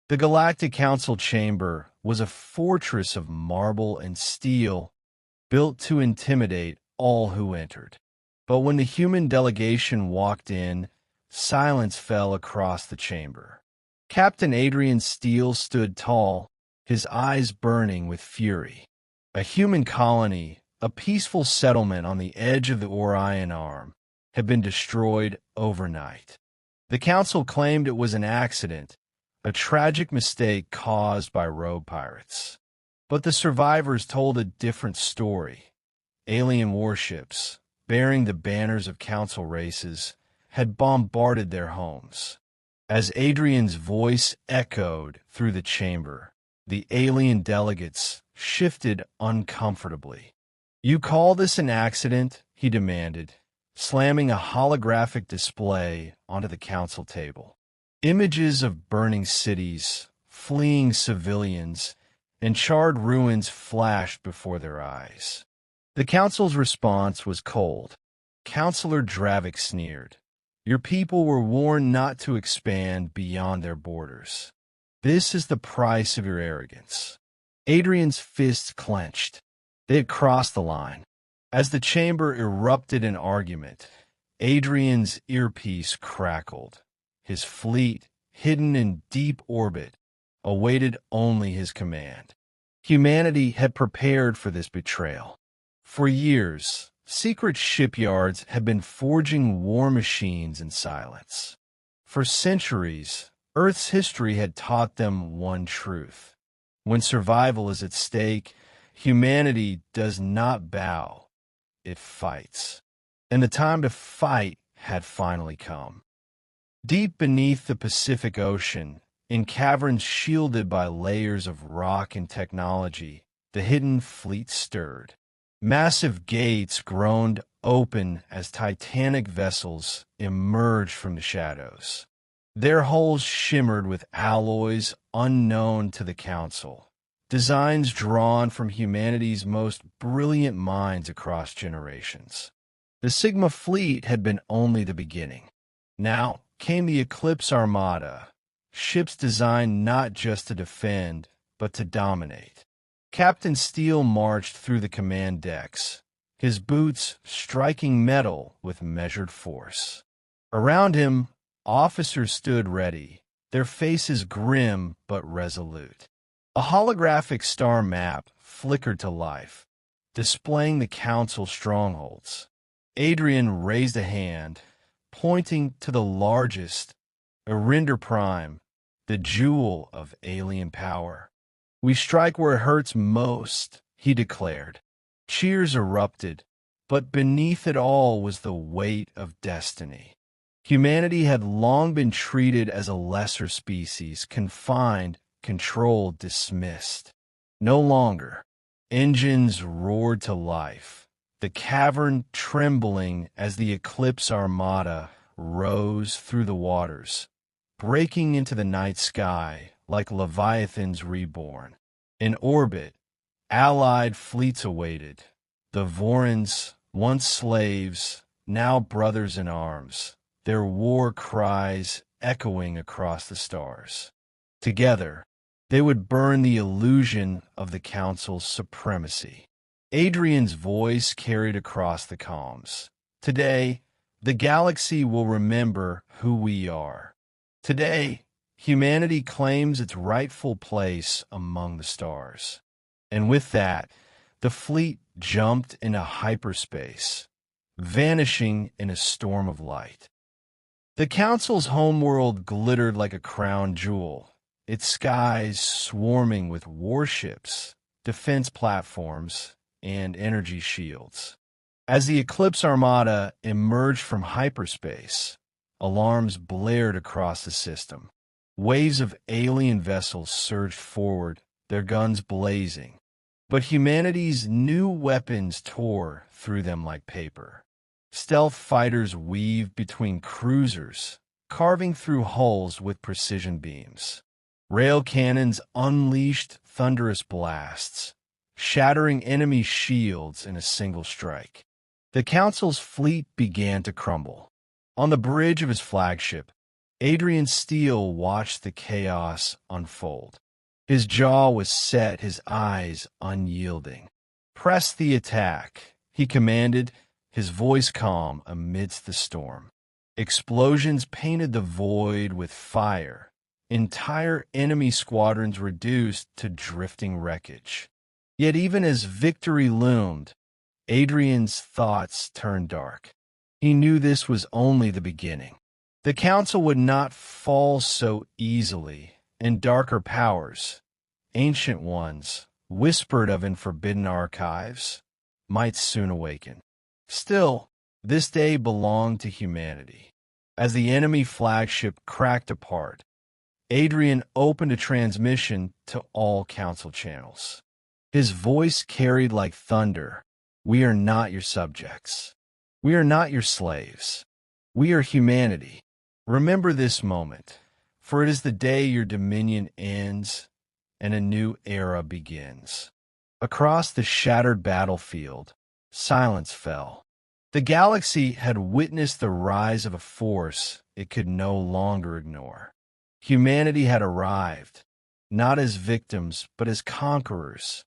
The Galactic Council chamber was a fortress of marble and steel built to intimidate all who entered. But when the human delegation walked in, silence fell across the chamber. Captain Adrian Steele stood tall, his eyes burning with fury. A human colony, a peaceful settlement on the edge of the Orion Arm, had been destroyed overnight. The council claimed it was an accident, a tragic mistake caused by rogue pirates. But the survivors told a different story. Alien warships, bearing the banners of council races, had bombarded their homes. As Adrian's voice echoed through the chamber, the alien delegates shifted uncomfortably. "You call this an accident?" he demanded, slamming a holographic display onto the council table. Images of burning cities, fleeing civilians, and charred ruins flashed before their eyes. The council's response was cold. Councillor Dravik sneered. "Your people were warned not to expand beyond their borders. This is the price of your arrogance." Adrian's fists clenched. They had crossed the line. As the chamber erupted in argument, Adrian's earpiece crackled. His fleet, hidden in deep orbit, awaited only his command. Humanity had prepared for this betrayal. For years, secret shipyards had been forging war machines in silence. For centuries, Earth's history had taught them one truth. When survival is at stake, humanity does not bow, it fights. And the time to fight had finally come. Deep beneath the Pacific Ocean, in caverns shielded by layers of rock and technology, the hidden fleet stirred. Massive gates groaned open as titanic vessels emerged from the shadows. Their hulls shimmered with alloys unknown to the Council, designs drawn from humanity's most brilliant minds across generations. The Sigma fleet had been only the beginning. Now came the Eclipse Armada, ships designed not just to defend, but to dominate. Captain Steele marched through the command decks, his boots striking metal with measured force. Around him, officers stood ready, their faces grim but resolute. A holographic star map flickered to life, displaying the Council strongholds. Adrian raised a hand, pointing to the largest, Arinder Prime, the jewel of alien power. "We strike where it hurts most," he declared. Cheers erupted, but beneath it all was the weight of destiny. Humanity had long been treated as a lesser species, confined, controlled, dismissed. No longer. Engines roared to life, the cavern trembling as the Eclipse Armada rose through the waters, breaking into the night sky like leviathans reborn. In orbit, allied fleets awaited. The Vorans, once slaves, now brothers in arms, their war cries echoing across the stars. Together, they would burn the illusion of the Council's supremacy. Adrian's voice carried across the comms. "Today, the galaxy will remember who we are. Today, humanity claims its rightful place among the stars." And with that, the fleet jumped into hyperspace, vanishing in a storm of light. The Council's homeworld glittered like a crown jewel, its skies swarming with warships, defense platforms, and energy shields. As the Eclipse Armada emerged from hyperspace, alarms blared across the system. Waves of alien vessels surged forward, their guns blazing. But humanity's new weapons tore through them like paper. Stealth fighters weaved between cruisers, carving through hulls with precision beams. Rail cannons unleashed thunderous blasts, shattering enemy shields in a single strike. The Council's fleet began to crumble. On the bridge of his flagship, Adrian Steele watched the chaos unfold. His jaw was set, his eyes unyielding. "Press the attack," he commanded, his voice calm amidst the storm. Explosions painted the void with fire. Entire enemy squadrons reduced to drifting wreckage. Yet even as victory loomed, Adrian's thoughts turned dark. He knew this was only the beginning. The Council would not fall so easily, and darker powers, ancient ones, whispered of in forbidden archives, might soon awaken. Still, this day belonged to humanity. As the enemy flagship cracked apart, Adrian opened a transmission to all Council channels. His voice carried like thunder. "We are not your subjects. We are not your slaves. We are humanity. Remember this moment, for it is the day your dominion ends and a new era begins." Across the shattered battlefield, silence fell. The galaxy had witnessed the rise of a force it could no longer ignore. Humanity had arrived, not as victims, but as conquerors,